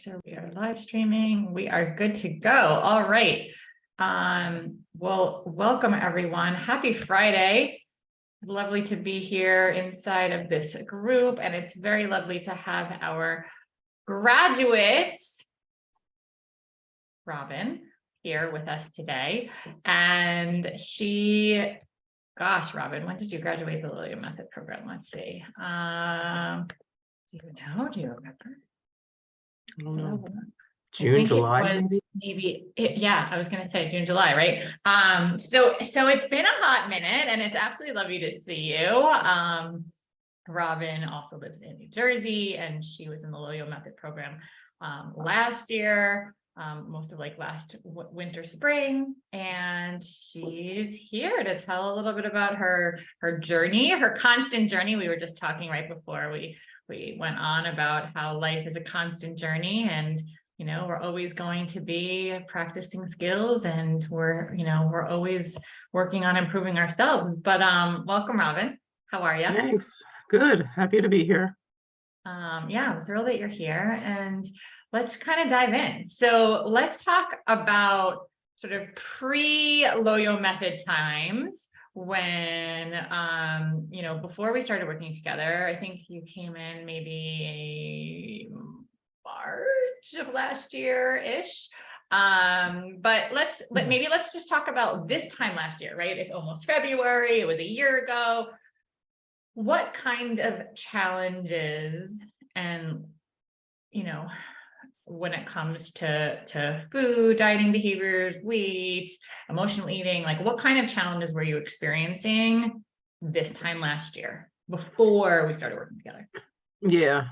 So we are live streaming. We are good to go. All right. Well, welcome everyone. Happy Friday. Lovely to be here inside of this group, and it's very lovely to have our graduates, Robin, here with us today. And she, gosh, Robin, when did you graduate the Lillian Method program? Let's see. Do you know? Do you remember? I don't know. June, July, maybe. Yeah, I was going to say June, July, right? So it's been a hot minute, and it's absolutely lovely to see you. Robin also lives in New Jersey, and she was in the Lillian Method program last year, most of last winter, spring, and she's here to tell a little bit about her journey, her constant journey. We were just talking right before we went on about how life is a constant journey, and we're always going to be practicing skills, and we're always working on improving ourselves. But welcome, Robin. How are you? Thanks. Good. Happy to be here. Yeah, I'm thrilled that you're here, and let's kind of dive in. So let's talk about sort of pre-Lillian Method times when, before we started working together. I think you came in maybe March of last year-ish. But maybe let's just talk about this time last year, right? It's almost February. It was a year ago. What kind of challenges, and when it comes to food, dieting behaviors, weight, emotional eating, what kind of challenges were you experiencing this time last year before we started working together? Yeah,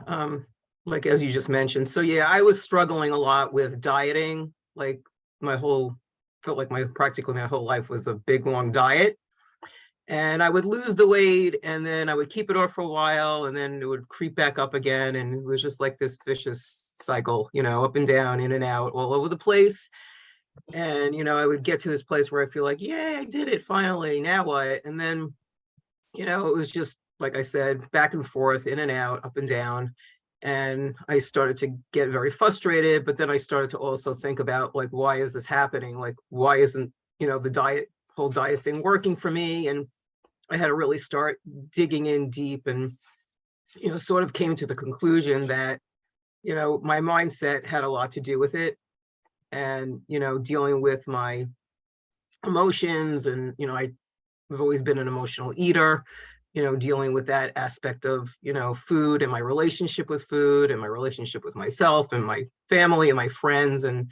as you just mentioned. So yeah, I was struggling a lot with dieting. Felt like practically my whole life was a big long diet. And I would lose the weight, and then I would keep it off for a while, and then it would creep back up again. And it was just like this vicious cycle, up and down, in and out, all over the place. And, I would get to this place where I feel like, yay, I did it finally. Now what? And then, it was just, like I said, back and forth, in and out, up and down. And I started to get very frustrated, but then I started to also think about, why is this happening? Why isn't, the whole diet thing working for me? And I had to really start digging in deep, and, sort of came to the conclusion that, my mindset had a lot to do with it, and, dealing with my emotions. And, I've always been an emotional eater, dealing with that aspect of, food, and my relationship with food, and my relationship with myself and my family and my friends. And,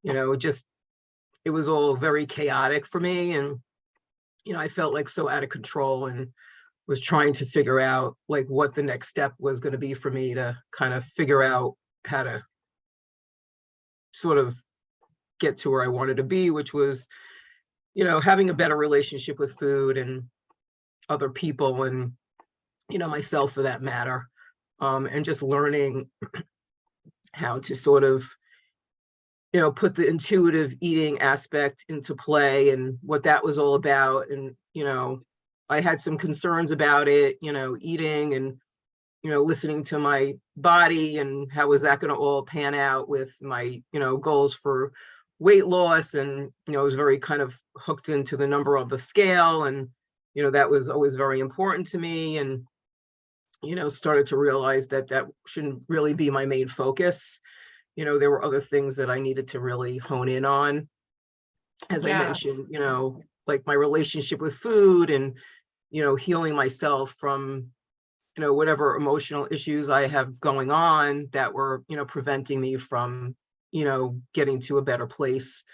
it was all very chaotic for me. And, I felt so out of control, and was trying to figure out what the next step was going to be for me to kind of figure out how to sort of get to where I wanted to be, which was, having a better relationship with food and other people, and, myself for that matter. And just learning how to sort of, put the intuitive eating aspect into play, and what that was all about. And, I had some concerns about it, eating and, listening to my body, and how was that going to all pan out with my, goals for weight loss. And, I was very kind of hooked into the number of the scale, and, that was always very important to me. And, started to realize that shouldn't really be my main focus. There were other things that I needed to really hone in on, as I mentioned, my relationship with food, and, healing myself from, whatever emotional issues I have going on that were, preventing me from, getting to a better place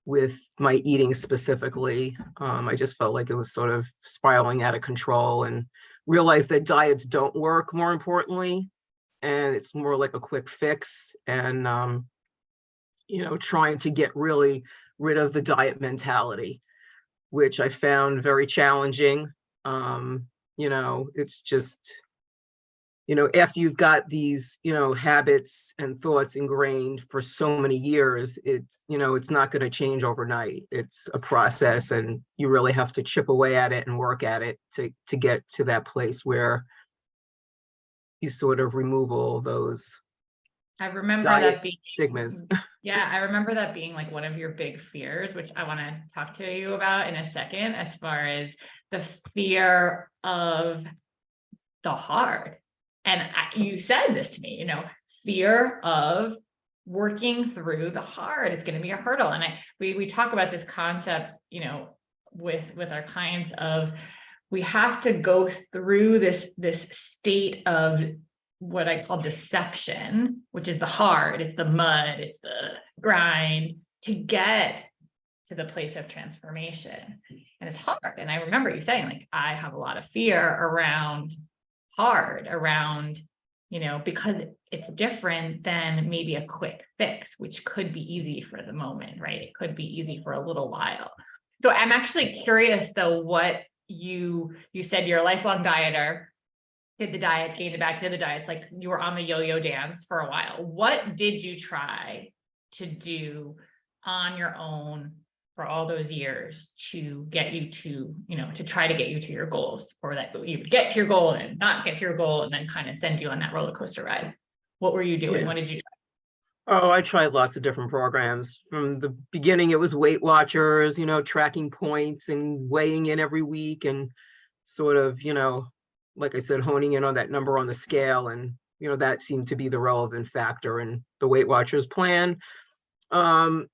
with my eating specifically. I just felt like it was sort of spiraling out of control, and realized that diets don't work, more importantly, and it's more like a quick fix. And, trying to get really rid of the diet mentality, which I found very challenging. It's just, after you've got these, habits and thoughts ingrained for so many years, it's not going to change overnight. It's a process, and you really have to chip away at it and work at it to get to that place where you sort of remove all those I remember diet that being, stigmas. yeah, I remember that being like one of your big fears, which I want to talk to you about in a second, as far as the fear of the hard. And you said this to me, fear of working through the hard. It's going to be a hurdle. And we talk about this concept, with our clients of, we have to go through this state of what I call deception, which is the hard, it's the mud, it's the grind, to get to the place of transformation. And it's hard. And I remember you saying, like, I have a lot of fear around because it's different than maybe a quick fix, which could be easy for the moment, right? It could be easy for a little while. So I'm actually curious though, what you said you're a lifelong dieter, did the diets, gained it back, did the diets, like you were on the yo-yo dance for a while. What did you try to do on your own for all those years to get you to, to try to get you to your goals, or that you would get to your goal and not get to your goal and then kind of send you on that roller coaster ride? What were you doing? Yeah. What did you Oh, I tried lots of different programs. From the beginning, it was Weight Watchers, tracking points and weighing in every week and sort of, like I said, honing in on that number on the scale. And, that seemed to be the relevant factor in the Weight Watchers plan. So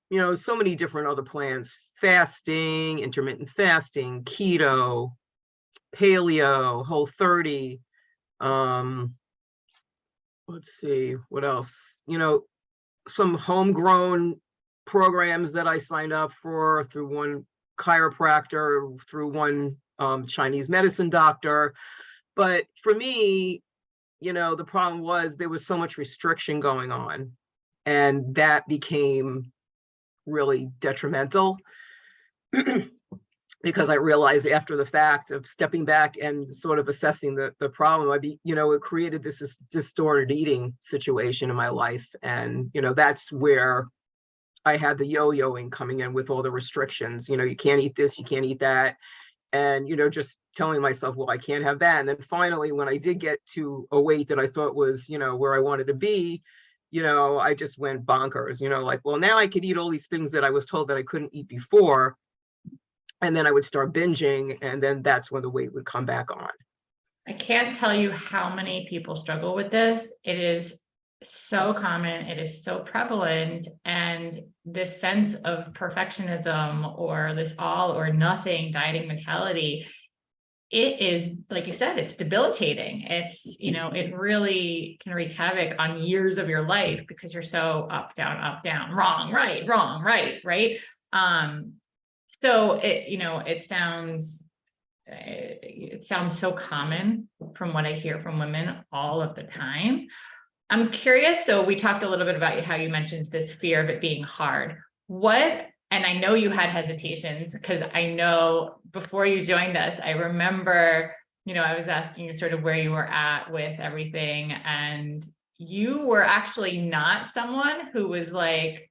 many different other plans: fasting, intermittent fasting, keto, paleo, Whole30. Let's see, what else? Some homegrown programs that I signed up for through one chiropractor, through one Chinese medicine doctor. But for me, the problem was there was so much restriction going on, and that became really detrimental because I realized after the fact of stepping back and sort of assessing the problem, it created this distorted eating situation in my life. And, that's where I had the yo-yoing coming in with all the restrictions. You can't eat this, you can't eat that. And, just telling myself, well, I can't have that. And then finally, when I did get to a weight that I thought was, where I wanted to be, I just went bonkers, like, well, now I could eat all these things that I was told that I couldn't eat before. And then I would start binging, and then that's when the weight would come back on. I can't tell you how many people struggle with this. It is so common. It is so prevalent. And this sense of perfectionism, or this all or nothing dieting mentality, it is, like you said, it's debilitating. It's, it really can wreak havoc on years of your life because you're so up, down, wrong, right. So it sounds so common from what I hear from women all of the time. I'm curious. So we talked a little bit about how you mentioned this fear of it being hard. And I know you had hesitations, because I know before you joined us, I remember, I was asking you sort of where you were at with everything. And you were actually not someone who was like,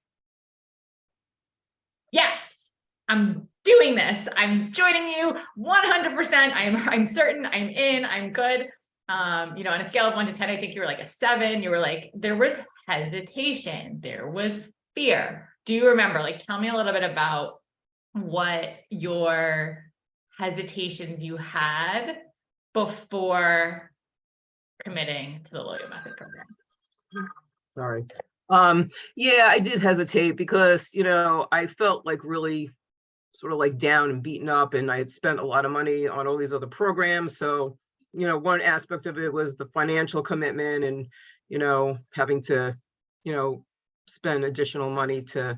yes, I'm doing this. I'm joining you 100%. I'm certain, I'm in, I'm good. On a scale of 1 to 10, I think you were like a 7. You were like, there was hesitation, there was fear. Do you remember? Like, tell me a little bit about what your hesitations you had before committing to the Loyo Method program. Sorry. Yeah, I did hesitate because, I felt like really sort of like down and beaten up, and I had spent a lot of money on all these other programs. So, one aspect of it was the financial commitment and, having to, spend additional money to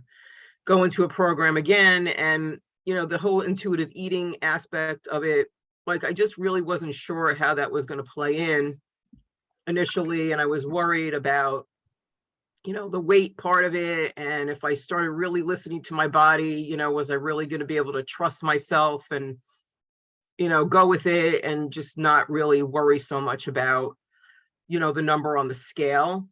go into a program again. And, the whole intuitive eating aspect of it, like, I just really wasn't sure how that was going to play in initially. And I was worried about, the weight part of it. And if I started really listening to my body, was I really going to be able to trust myself and, go with it and just not really worry so much about, the number on the scale.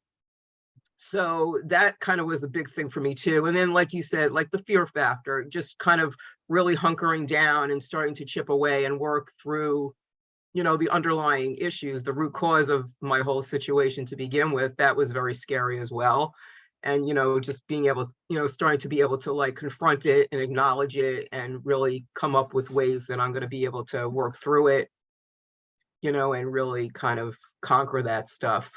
So that kind of was the big thing for me too. And then, like you said, like the fear factor, just kind of really hunkering down and starting to chip away and work through, the underlying issues, the root cause of my whole situation to begin with, that was very scary as well. And, just being able, starting to be able to like confront it and acknowledge it and really come up with ways that I'm going to be able to work through it, and really kind of conquer that stuff.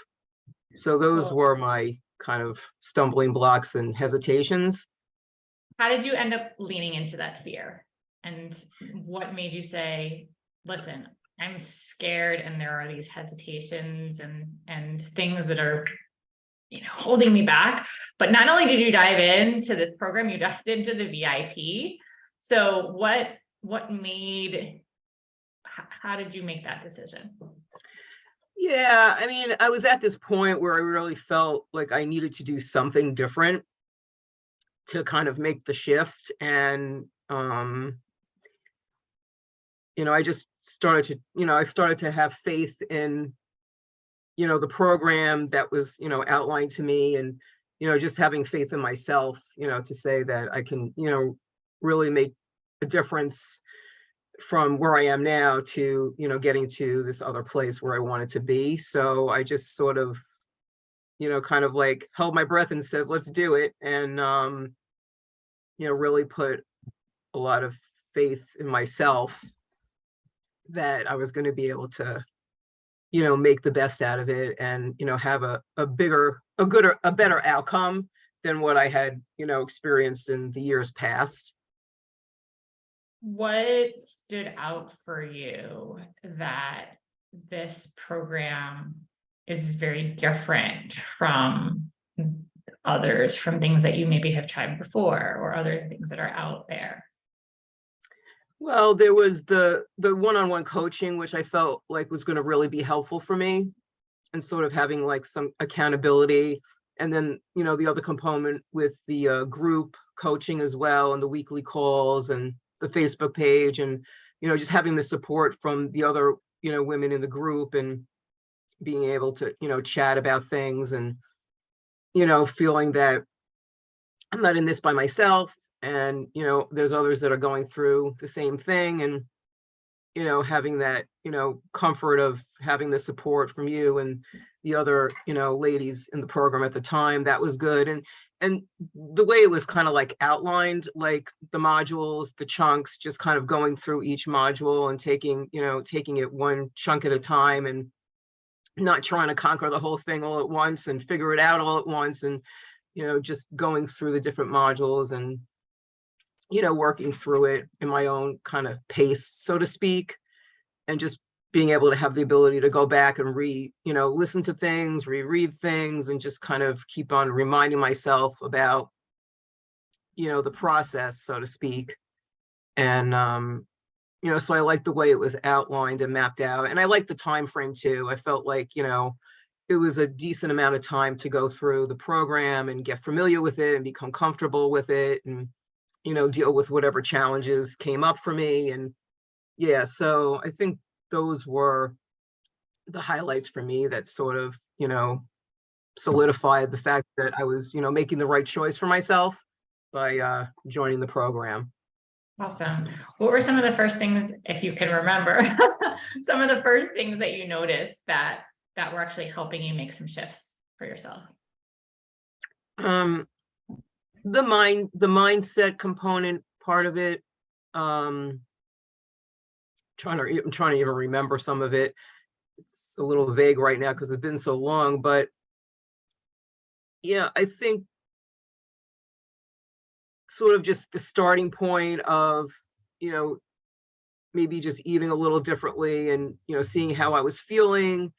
So those Cool. were my kind of stumbling blocks and hesitations. How did you end up leaning into that fear? And what made you say, listen, I'm scared and there are these hesitations and things that are, holding me back. But not only did you dive into this program, you dived into the VIP. So what made, how did you make that decision? Yeah, I mean, I was at this point where I really felt like I needed to do something different to kind of make the shift. And I just started to, I started to have faith in, the program that was, outlined to me, and, just having faith in myself, to say that I can, really make a difference from where I am now to, getting to this other place where I wanted to be. So I just sort of, kind of like held my breath and said, let's do it. And, really put a lot of faith in myself that I was going to be able to, make the best out of it and, have a bigger, a better outcome than what I had, experienced in the years past. What stood out for you that this program is very different from others, from things that you maybe have tried before or other things that are out there? Well, there was the one-on-one coaching, which I felt like was going to really be helpful for me, and sort of having like some accountability. And then, the other component with the group coaching as well, and the weekly calls and the Facebook page, and, just having the support from the other, women in the group, and being able to, chat about things, and, feeling that I'm not in this by myself. And, there's others that are going through the same thing. And, having that, comfort of having the support from you and the other, ladies in the program at the time, that was good. And the way it was kind of like outlined, like the modules, the chunks, just kind of going through each module and taking it one chunk at a time, and not trying to conquer the whole thing all at once and figure it out all at once. And, just going through the different modules and, working through it in my own kind of pace, so to speak, and just being able to have the ability to go back and listen to things, reread things, and just kind of keep on reminding myself about, the process, so to speak. And, so I liked the way it was outlined and mapped out. And I liked the time frame too. I felt like, it was a decent amount of time to go through the program and get familiar with it and become comfortable with it, and, deal with whatever challenges came up for me. And yeah, so I think those were the highlights for me that sort of, solidified the fact that I was, making the right choice for myself by joining the program. Awesome. What were some of the first things, if you can remember, some of the first things that you noticed that were actually helping you make some shifts for yourself? The mindset component part of it. I'm trying to even remember some of it. It's a little vague right now because it's been so long, but yeah, I think sort of just the starting point of, maybe just eating a little differently, and, seeing how I was feeling,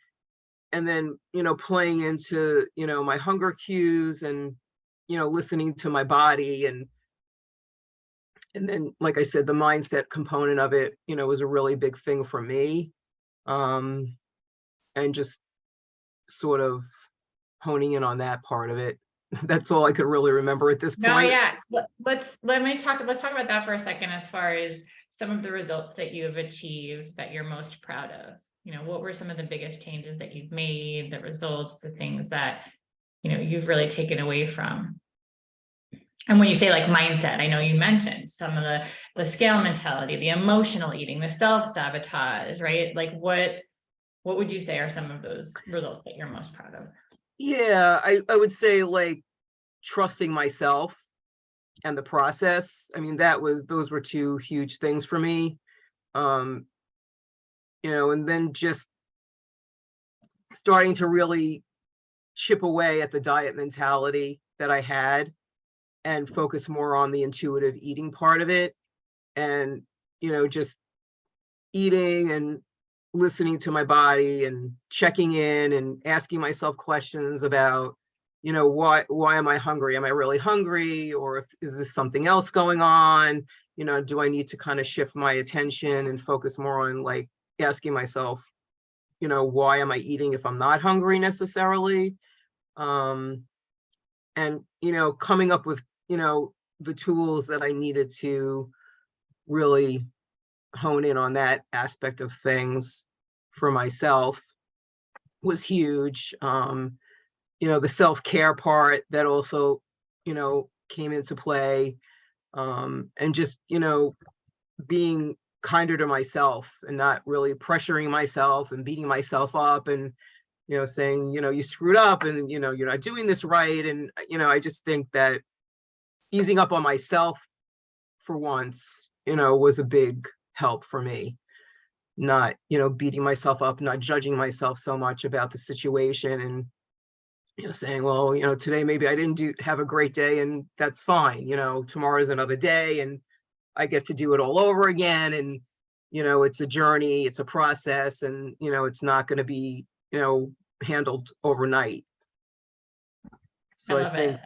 and then, playing into, my hunger cues, and, listening to my body. And then, like I said, the mindset component of it, was a really big thing for me. And just sort of honing in on that part of it. That's all I could really remember at this No, point. yeah. Let's talk about that for a second, as far as some of the results that you have achieved that you're most proud of. What were some of the biggest changes that you've made, the results, the things that, you've really taken away from? And when you say like mindset, I know you mentioned some of the scale mentality, the emotional eating, the self-sabotage, right? Like what would you say are some of those results that you're most proud of? Yeah, I would say like trusting myself and the process. I mean, those were two huge things for me. Um, and then just starting to really chip away at the diet mentality that I had and focus more on the intuitive eating part of it. And, just eating and listening to my body and checking in and asking myself questions about, why am I hungry? Am I really hungry? Or is this something else going on? Do I need to kind of shift my attention and focus more on like asking myself, why am I eating if I'm not hungry necessarily? Um, and, coming up with, the tools that I needed to really hone in on that aspect of things for myself was huge. The self-care part that also, came into play. And just, being kinder to myself and not really pressuring myself and beating myself up and, saying, you screwed up and, you're not doing this right. And, I just think that easing up on myself for once, was a big help for me. Not, beating myself up, not judging myself so much about the situation and, saying, well, today maybe I didn't have a great day and that's fine. Tomorrow's another day and I get to do it all over again. And, it's a journey, it's a process, and, it's not going to be, handled overnight. I So I love it. think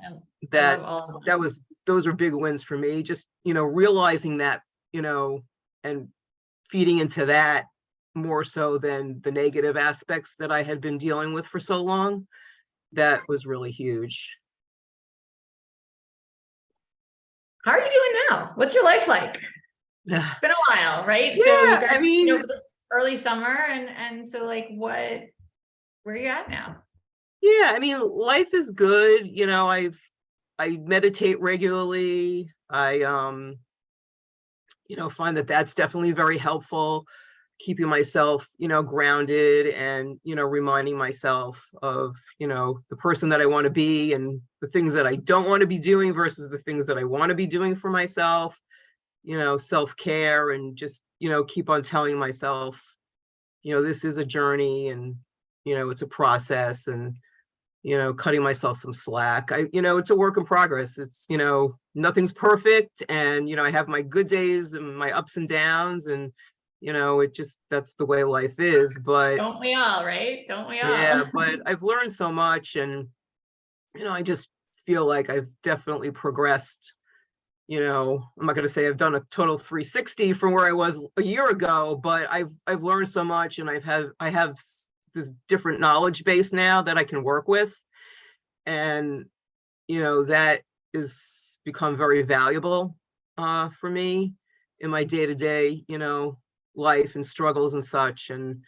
I love all of that. those are big wins for me. Just, realizing that, and feeding into that more so than the negative aspects that I had been dealing with for so long. That was really huge. How are you doing now? What's your life like? Yeah, It's been a while, right? So you I graduated mean, over this early summer and so like where are you at now? yeah, I mean, life is good. I meditate regularly. I find that that's definitely very helpful, keeping myself, grounded and, reminding myself of, the person that I want to be and the things that I don't want to be doing versus the things that I want to be doing for myself, self-care and just, keep on telling myself, this is a journey and, it's a process and, cutting myself some slack. It's a work in progress. It's, nothing's perfect. And, I have my good days and my ups and downs and, that's the way life is. But Don't we all, right? Don't we yeah, all? but I've learned so much and, I just feel like I've definitely progressed. I'm not going to say I've done a total 360 from where I was a year ago, but I've learned so much and I have this different knowledge base now that I can work with. And, that is become very valuable for me in my day-to-day, life and struggles and such. And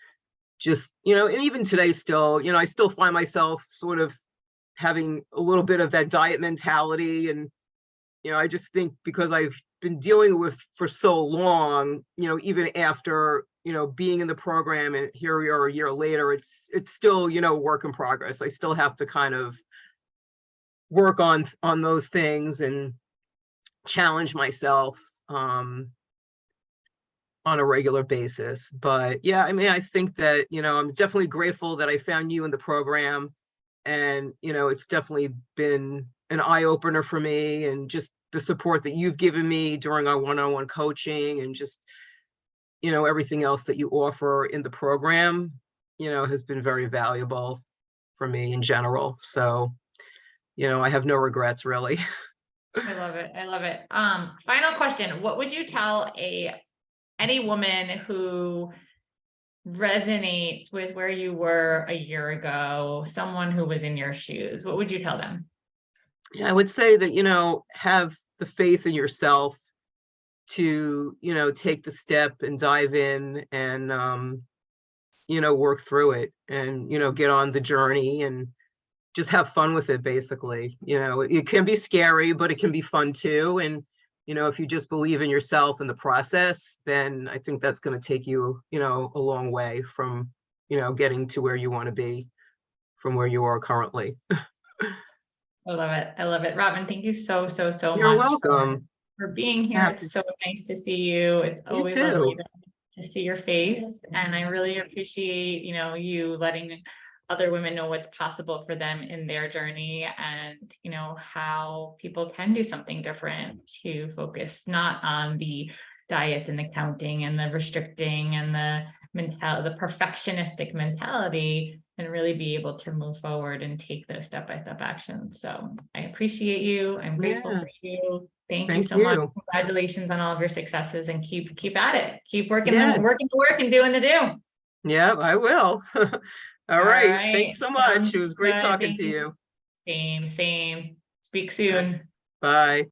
just, and even today still, I still find myself sort of having a little bit of that diet mentality. And, I just think because I've been dealing with for so long, even after, being in the program and here we are a year later, it's still, work in progress. I still have to kind of work on those things and challenge myself on a regular basis. But yeah, I mean, I think that, I'm definitely grateful that I found you in the program. And, it's definitely been an eye opener for me and just the support that you've given me during our one-on-one coaching and just, everything else that you offer in the program, has been very valuable for me in general. So, I have no regrets really. I love it. I love it. Final question. What would you tell any woman who resonates with where you were a year ago, someone who was in your shoes? What would you tell them? Yeah, I would say that, have the faith in yourself to, take the step and dive in and, work through it and, get on the journey and just have fun with it, basically. You know, it can be scary, but it can be fun too. And, you know, if you just believe in yourself and the process, then I think that's going to take you, you know, a long way from, you know, getting to where you want to be from where you are currently. I love it. I love it. Robin, thank you so, so, so You're much welcome. for being here. Yeah, It's so nice to see you. It's you always lovely too. to see your face. And I really appreciate, you know, you letting other women know what's possible for them in their journey, and, you know, how people can do something different to focus not on the diets and the counting and the restricting and the perfectionistic mentality, and really be able to move forward and take those step-by-step actions. So I appreciate you. I'm grateful Yeah, for you. Thank you thank so much. you. Congratulations on all of your successes, and keep at it. Keep Yeah, working the work and doing the do. yeah, I will. All All right. Thank you right. so Sounds much. It was great good. talking Thank to you. you. Same. Speak Uh, soon. Bye.